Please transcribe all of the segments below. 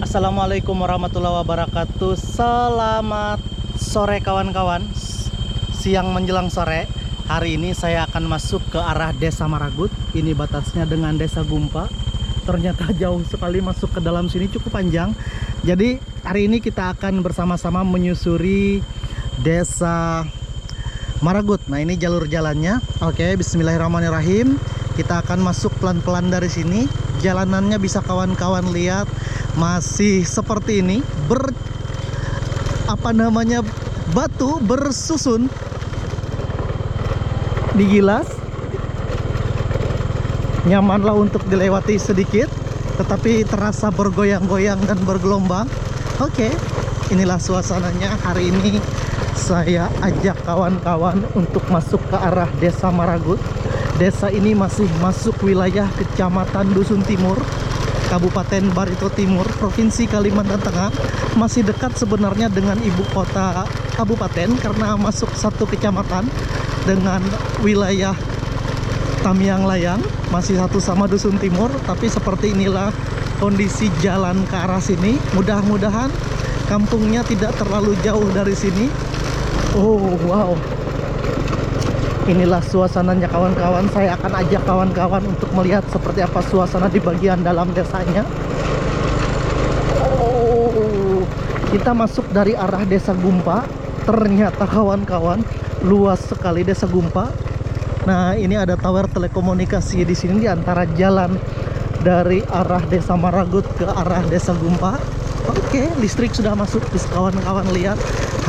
Assalamualaikum warahmatullahi wabarakatuh. Selamat sore kawan-kawan. Siang menjelang sore. Hari ini saya akan masuk ke arah Desa Maragut. Ini batasnya dengan Desa Gumpa. Ternyata jauh sekali masuk ke dalam sini, cukup panjang. Jadi hari ini kita akan bersama-sama menyusuri Desa Maragut. Nah, ini jalur jalannya. Oke, bismillahirrahmanirrahim. Kita akan masuk pelan-pelan dari sini. Jalanannya bisa kawan-kawan lihat masih seperti ini, batu bersusun digilas. Nyamanlah untuk dilewati sedikit, tetapi terasa bergoyang-goyang dan bergelombang. Oke, inilah suasananya. Hari ini saya ajak kawan-kawan untuk masuk ke arah Desa Maragut. Desa ini masih masuk wilayah Kecamatan Dusun Timur, Kabupaten Barito Timur, Provinsi Kalimantan Tengah. Masih dekat sebenarnya dengan ibu kota kabupaten karena masuk satu kecamatan dengan wilayah Tamiang Layang. Masih satu sama Dusun Timur, tapi seperti inilah kondisi jalan ke arah sini. Mudah-mudahan kampungnya tidak terlalu jauh dari sini. Oh wow, inilah suasananya kawan-kawan. Saya akan ajak kawan-kawan untuk melihat seperti apa suasana di bagian dalam desanya. Oh, kita masuk dari arah Desa Gumpa. Ternyata kawan-kawan, luas sekali Desa Gumpa. Nah, ini ada tower telekomunikasi di sini di antara jalan dari arah Desa Maragut ke arah Desa Gumpa. Oke, listrik sudah masuk. Bisa kawan-kawan lihat,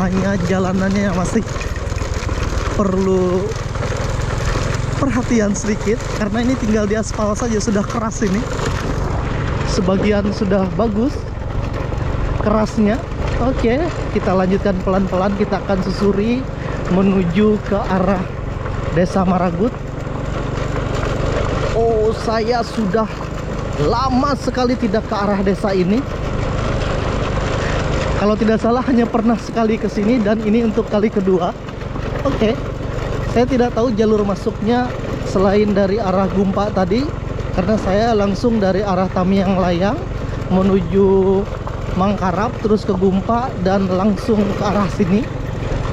hanya jalanannya yang masih perlu perhatian sedikit karena ini tinggal di aspal saja sudah keras ini. Sebagian sudah bagus kerasnya. Oke, kita lanjutkan pelan-pelan. Kita akan susuri menuju ke arah Desa Maragut. Oh, saya sudah lama sekali tidak ke arah desa ini. Kalau tidak salah hanya pernah sekali ke sini dan ini untuk kali kedua. Oke, saya tidak tahu jalur masuknya selain dari arah Gumpa tadi, karena saya langsung dari arah Tamiang Layang menuju Mangkarap, terus ke Gumpa dan langsung ke arah sini.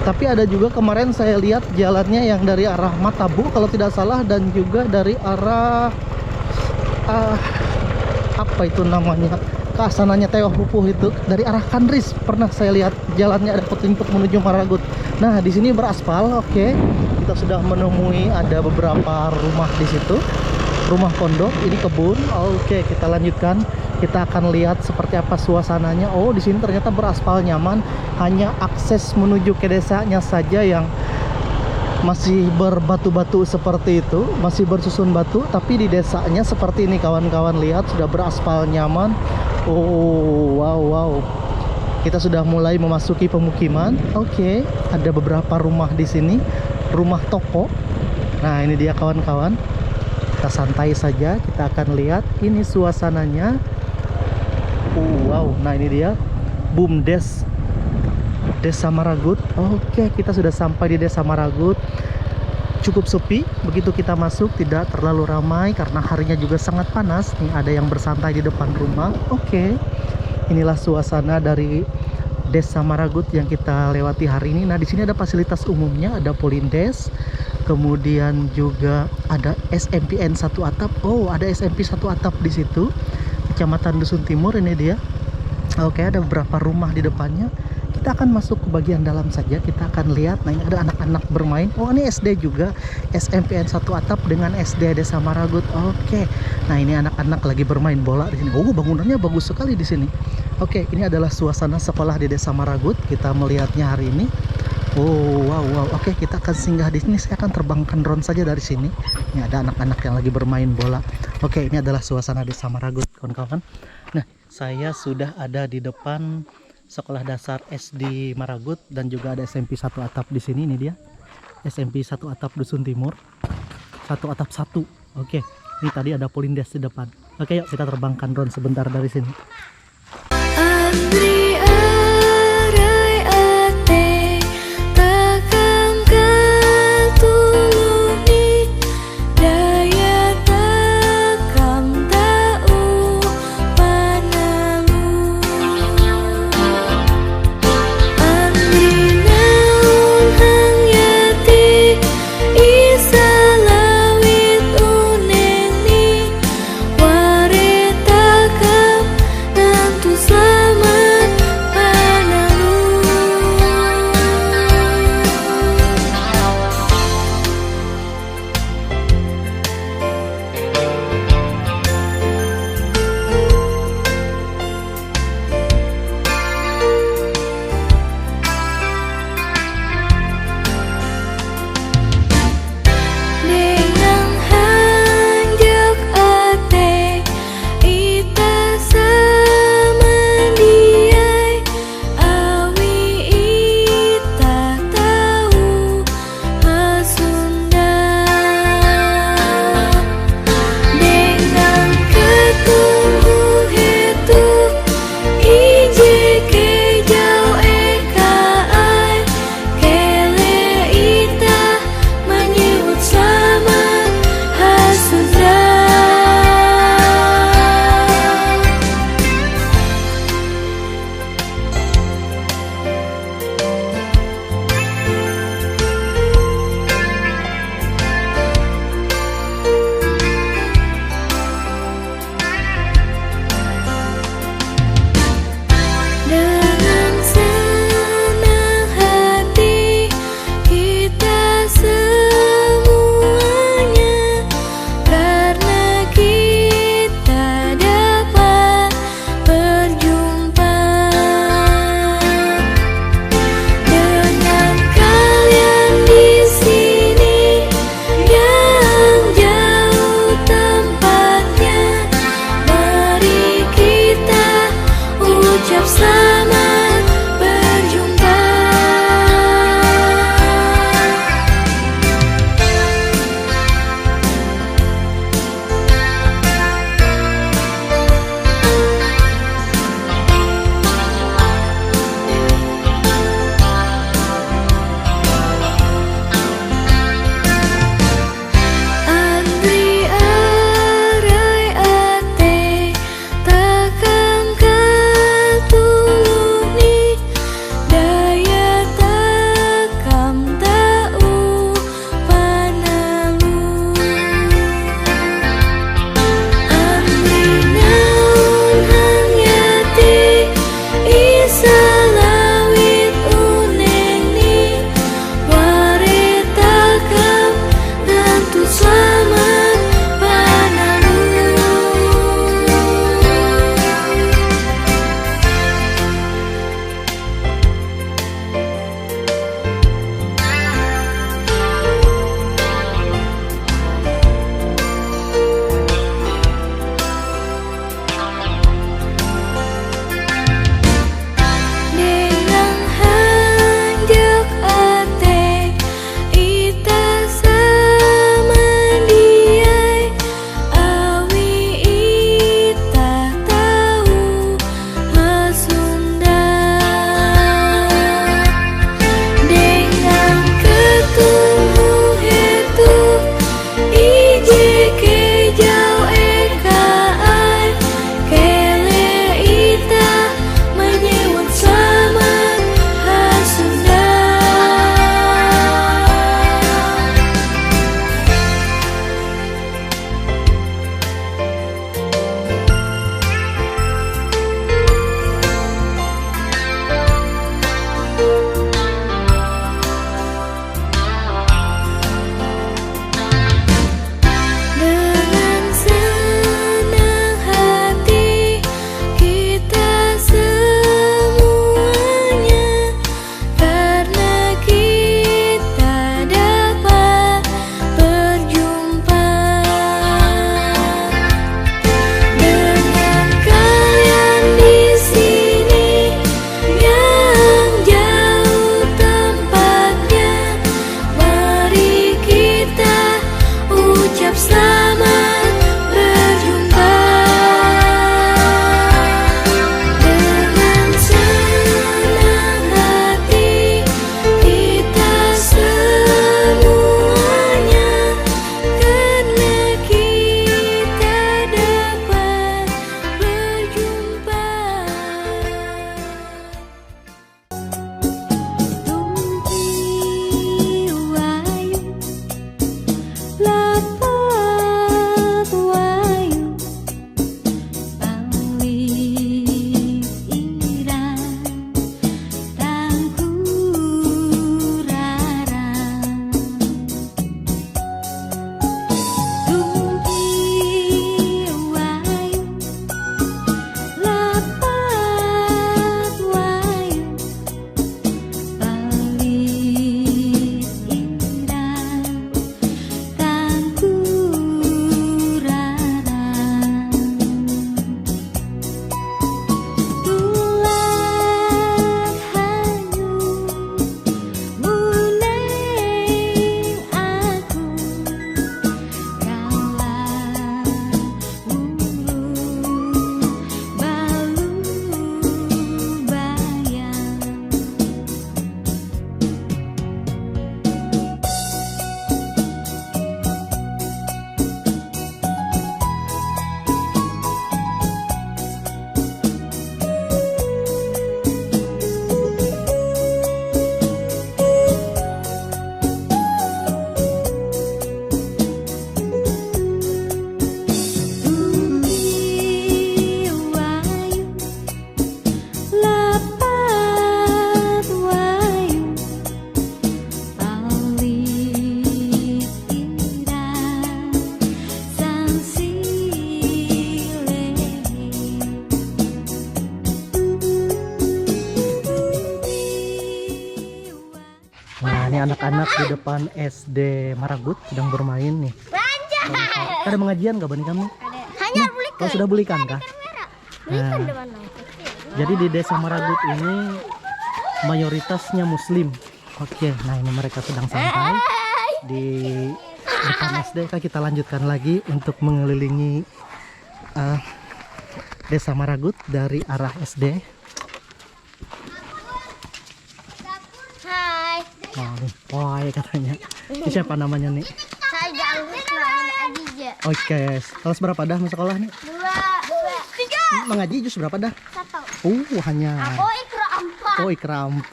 Tapi ada juga kemarin saya lihat jalannya yang dari arah Matabu kalau tidak salah, dan juga dari arah apa itu namanya, keasananya Tewah Pupuh itu, dari arah Kandris pernah saya lihat jalannya ada petunjuk menuju Maragut. Nah, di sini beraspal. Oke, kita sudah menemui ada beberapa rumah di situ, rumah pondok, ini kebun. Oke, kita lanjutkan. Kita akan lihat seperti apa suasananya. Oh, di sini ternyata beraspal nyaman. Hanya akses menuju ke desanya saja yang masih berbatu-batu seperti itu, masih bersusun batu. Tapi di desanya seperti ini kawan-kawan, lihat sudah beraspal nyaman. Oh, wow. Kita sudah mulai memasuki pemukiman. Oke, ada beberapa rumah di sini, rumah toko. Nah, ini dia kawan-kawan. Kita santai saja, kita akan lihat ini suasananya. Wow, nah ini dia BUMDes Desa Maragut. Oke, kita sudah sampai di Desa Maragut. Cukup sepi, begitu kita masuk tidak terlalu ramai karena harinya juga sangat panas. Nih ada yang bersantai di depan rumah. Oke, inilah suasana dari Desa Maragut yang kita lewati hari ini. Nah, di sini ada fasilitas umumnya, ada Polindes, kemudian juga ada SMPN 1 atap. Oh, ada SMP 1 atap di situ, Kecamatan Dusun Timur. Ini dia. Oke, ada beberapa rumah di depannya. Kita akan masuk ke bagian dalam saja. Kita akan lihat. Nah, ini ada anak-anak bermain. Oh, ini SD juga, SMPN 1 atap dengan SD Desa Maragut. Oke. Nah, ini anak-anak lagi bermain bola di sini. Oh, bangunannya bagus sekali di sini. Oke, ini adalah suasana sekolah di Desa Maragut. Kita melihatnya hari ini. Oh, wow. Oke, kita akan singgah di sini. Saya akan terbangkan drone saja dari sini. Ini ada anak-anak yang lagi bermain bola. Oke, ini adalah suasana Desa Maragut, kawan-kawan. Nah, saya sudah ada di depan Sekolah Dasar SD Maragut dan juga ada SMP 1 atap di sini. Ini dia. SMP 1 atap Dusun Timur. 1 atap 1. Oke, ini tadi ada Polindes di depan. Oke, yuk kita terbangkan drone sebentar dari sini. Ini anak-anak di depan SD Maragut sedang bermain nih. Ada pengajian nggak Bani kamu? Hanya beli Kau sudah belikan kah? Nah, jadi di desa Maragut ini mayoritasnya Muslim. Oke, nah ini mereka sedang santai di depan SD. Kita lanjutkan lagi untuk mengelilingi desa Maragut dari arah SD. Hai. Oh, nih, woi katanya. Ini siapa namanya nih? Saya Agus Muhammad Adija. Oke, kelas berapa dah masuk sekolah nih? 2, 3, Mengaji jus berapa dah? 1. Hanya. Aku Ikra 4. Oh, Ikra 4.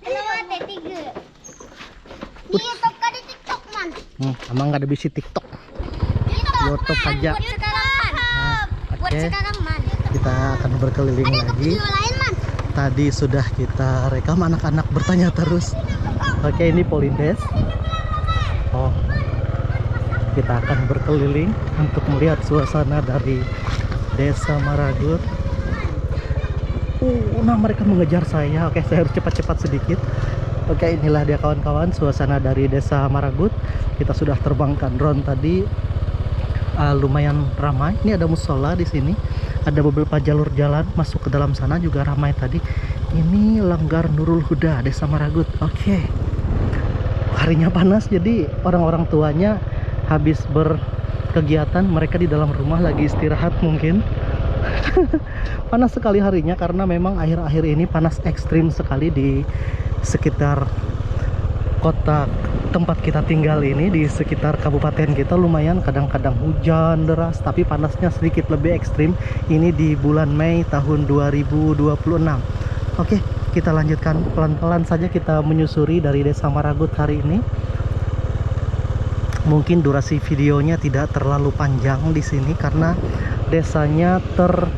Kenapa ada 3? Di YouTube kan di TikTok man. Emang nggak ada bisi TikTok. YouTube aja. Buat sekarang man. Buat Oke, sekarang man. kita akan berkeliling Ada lagi. video lain man. Tadi sudah kita rekam, anak-anak bertanya terus. Oke, ini Polindes. Oh, kita akan berkeliling untuk melihat suasana dari desa Maragut. Nah mereka mengejar saya. Oke, saya harus cepat-cepat sedikit. Oke, inilah dia kawan-kawan suasana dari desa Maragut. Kita sudah terbangkan drone tadi. Lumayan ramai. Ini ada musola di sini. Ada beberapa jalur jalan masuk ke dalam sana juga ramai tadi. Ini Langgar Nurul Huda, desa Maragut. Oke. Harinya panas, jadi orang-orang tuanya habis berkegiatan, mereka di dalam rumah lagi istirahat mungkin. Panas sekali harinya karena memang akhir-akhir ini panas ekstrim sekali di sekitar kota tempat kita tinggal ini, di sekitar kabupaten kita. Lumayan kadang-kadang hujan deras, tapi panasnya sedikit lebih ekstrim. Ini di bulan Mei tahun 2026. Oke, kita lanjutkan pelan-pelan saja kita menyusuri dari desa Maragut hari ini. Mungkin durasi videonya tidak terlalu panjang di sini karena desanya terfokus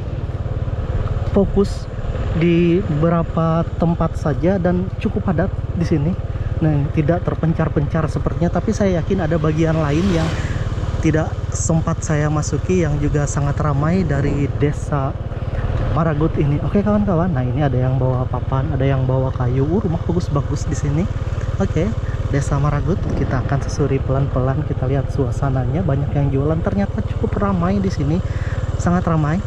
di beberapa tempat saja dan cukup padat di sini. Nah, tidak terpencar-pencar sepertinya, tapi saya yakin ada bagian lain yang tidak sempat saya masuki yang juga sangat ramai dari desa Maragut ini. Oke kawan-kawan, nah ini ada yang bawa papan, ada yang bawa kayu. Rumah bagus-bagus di sini. Oke, desa Maragut kita akan susuri pelan-pelan. Kita lihat suasananya, banyak yang jualan. Ternyata cukup ramai di sini, sangat ramai.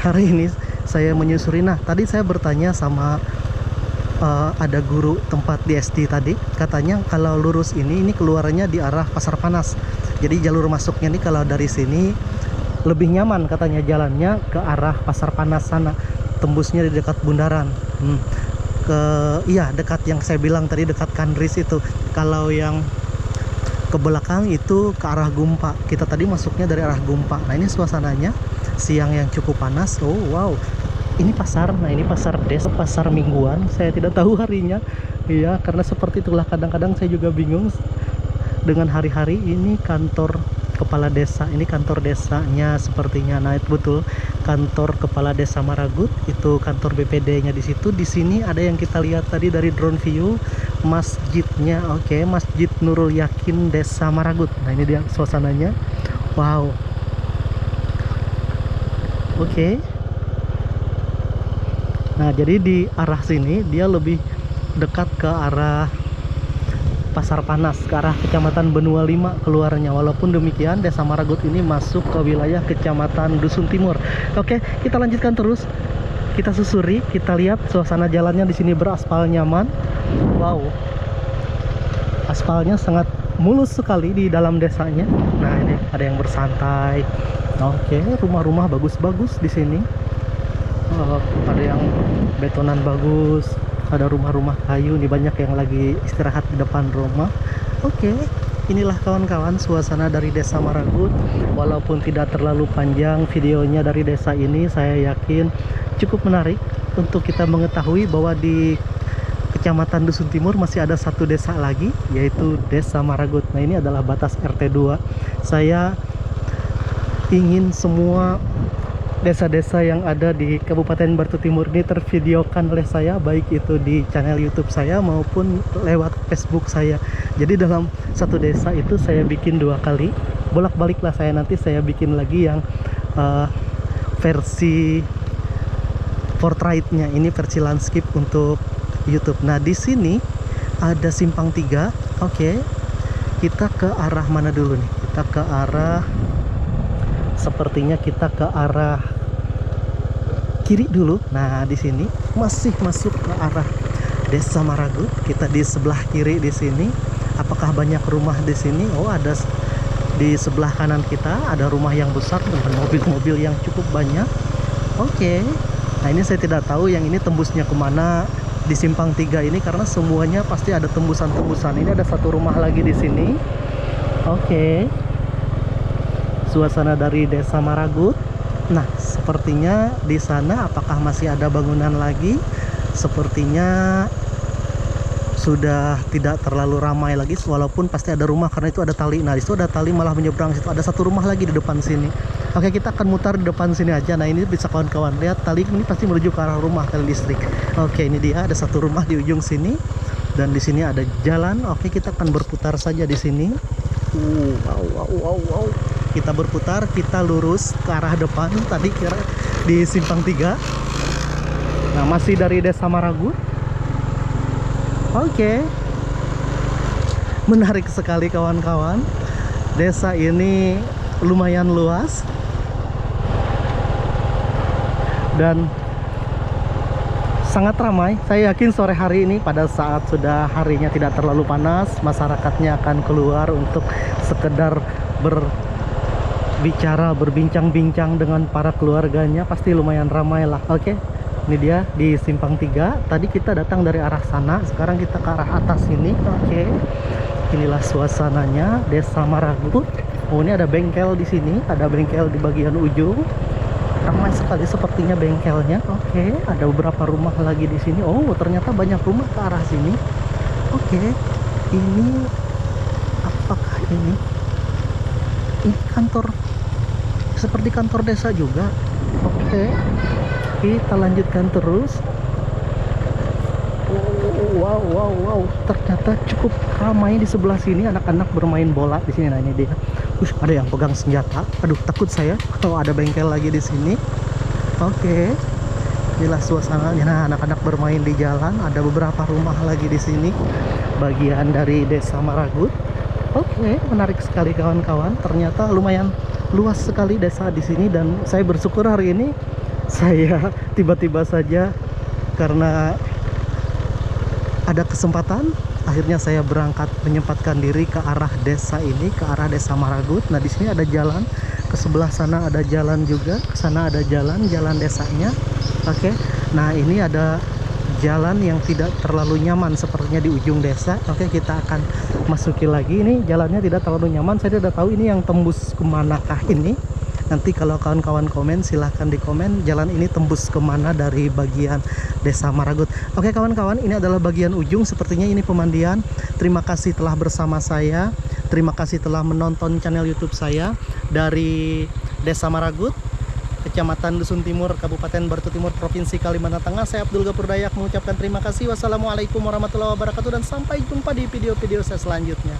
Hari ini saya menyusuri. Nah, tadi saya bertanya sama ada guru tempat di SD tadi, katanya kalau lurus ini keluarannya di arah Pasar Panas. Jadi jalur masuknya nih kalau dari sini lebih nyaman katanya jalannya ke arah Pasar Panas sana, tembusnya di dekat bundaran. Iya, dekat yang saya bilang tadi, dekat Kandris itu. Kalau yang ke belakang itu ke arah Gumpa. Kita tadi masuknya dari arah Gumpa. Nah, ini suasananya siang yang cukup panas. Oh wow, ini pasar. Nah, ini pasar desa, pasar mingguan. Saya tidak tahu harinya. Iya, karena seperti itulah kadang-kadang saya juga bingung dengan hari-hari. Ini kantor kepala desa, ini kantor desanya sepertinya. Nah, itu betul kantor kepala desa Maragut, itu kantor BPD-nya di situ. Di sini ada yang kita lihat tadi dari drone view, masjidnya. Oke, Masjid Nurul Yakin desa Maragut. Nah, ini dia suasananya. Wow. Oke. Nah, jadi di arah sini dia lebih dekat ke arah Pasar Panas, ke arah Kecamatan Benua 5 keluarnya. Walaupun demikian, desa Maragut ini masuk ke wilayah Kecamatan Dusun Timur. Oke, kita lanjutkan terus. Kita susuri, kita lihat suasana jalannya di sini beraspal nyaman. Wow. Aspalnya sangat mulus sekali di dalam desanya. Nah, ini ada yang bersantai. Oke, rumah-rumah bagus-bagus di sini. Ada yang betonan bagus, ada rumah-rumah kayu. Ini banyak yang lagi istirahat di depan rumah. Oke, inilah kawan-kawan suasana dari desa Maragut. Walaupun tidak terlalu panjang videonya dari desa ini, saya yakin cukup menarik untuk kita mengetahui bahwa di Kecamatan Dusun Timur masih ada satu desa lagi, yaitu desa Maragut. Nah, ini adalah batas RT 2. Saya ingin semua desa-desa yang ada di Kabupaten Batu Timur ini tervideokan oleh saya, baik itu di channel YouTube saya maupun lewat Facebook saya. Jadi dalam satu desa itu saya bikin 2 kali, bolak-balik lah. Nanti saya bikin lagi yang versi portraitnya, ini versi landscape untuk YouTube. Nah, di sini ada simpang 3. Oke. Kita ke arah mana dulu nih? Kita ke arah, sepertinya kita ke arah kiri dulu. Nah, di sini masih masuk ke arah Desa Maragut. Kita di sebelah kiri di sini. Apakah banyak rumah di sini? Oh, ada di sebelah kanan kita ada rumah yang besar dengan mobil-mobil yang cukup banyak. Oke. Nah, ini saya tidak tahu yang ini tembusnya kemana di simpang 3 ini, karena semuanya pasti ada tembusan-tembusan. Ini ada satu rumah lagi di sini. Oke. Suasana dari Desa Maragut. Nah, sepertinya di sana apakah masih ada bangunan lagi? Sepertinya sudah tidak terlalu ramai lagi, walaupun pasti ada rumah karena itu ada tali. Nah, itu ada tali malah menyeberang situ. Ada satu rumah lagi di depan sini. Oke, kita akan mutar di depan sini aja. Nah, ini bisa kawan-kawan lihat tali ini pasti menuju ke arah rumah tali listrik. Oke, ini dia ada satu rumah di ujung sini dan di sini ada jalan. Oke, kita akan berputar saja di sini. Wow. Kita berputar, kita lurus ke arah depan. Tadi kira di simpang 3. Nah, masih dari Desa Maragut. Oke. Menarik sekali kawan-kawan. Desa ini lumayan luas. Dan sangat ramai. Saya yakin sore hari ini pada saat sudah harinya tidak terlalu panas, masyarakatnya akan keluar untuk sekedar berbicara, berbincang-bincang dengan para keluarganya. Pasti lumayan ramai lah. Oke. Ini dia di simpang 3. Tadi kita datang dari arah sana, sekarang kita ke arah atas ini. Oke. Inilah suasananya Desa Maragut. Oh, ini ada bengkel di sini, ada bengkel di bagian ujung. Ramai sekali sepertinya bengkelnya. Oke, ada beberapa rumah lagi di sini. Oh, ternyata banyak rumah ke arah sini. Oke. Ini apakah ini? Ini kantor, seperti kantor desa juga. Oke. Kita lanjutkan terus. Wow. Ternyata cukup ramai di sebelah sini. Anak-anak bermain bola di sini. Nah, ini dia. Ada yang pegang senjata. Aduh, takut saya kalau ada bengkel lagi di sini. Oke. Inilah suasananya. Nah, anak-anak bermain di jalan. Ada beberapa rumah lagi di sini. Bagian dari Desa Maragut. Oke, menarik sekali kawan-kawan. Ternyata lumayan luas sekali desa di sini dan saya bersyukur hari ini saya tiba-tiba saja karena ada kesempatan, akhirnya saya berangkat menyempatkan diri ke arah desa ini, ke arah Desa Maragut. Nah, di sini ada jalan, ke sebelah sana ada jalan juga, ke sana ada jalan desanya. Oke. Nah, ini ada jalan yang tidak terlalu nyaman sepertinya di ujung desa. Oke, kita akan masuki lagi. Ini jalannya tidak terlalu nyaman. Saya tidak tahu ini yang tembus kemanakah ini. Nanti kalau kawan-kawan komen, silahkan di komen jalan ini tembus kemana dari bagian Desa Maragut. Oke kawan-kawan, ini adalah bagian ujung. Sepertinya ini pemandian. Terima kasih telah bersama saya. Terima kasih telah menonton channel YouTube saya dari Desa Maragut, Kecamatan Dusun Timur, Kabupaten Bartu Timur, Provinsi Kalimantan Tengah. Saya Abdul Gapur Dayak mengucapkan terima kasih. Wassalamualaikum warahmatullahi wabarakatuh dan sampai jumpa di video-video saya selanjutnya.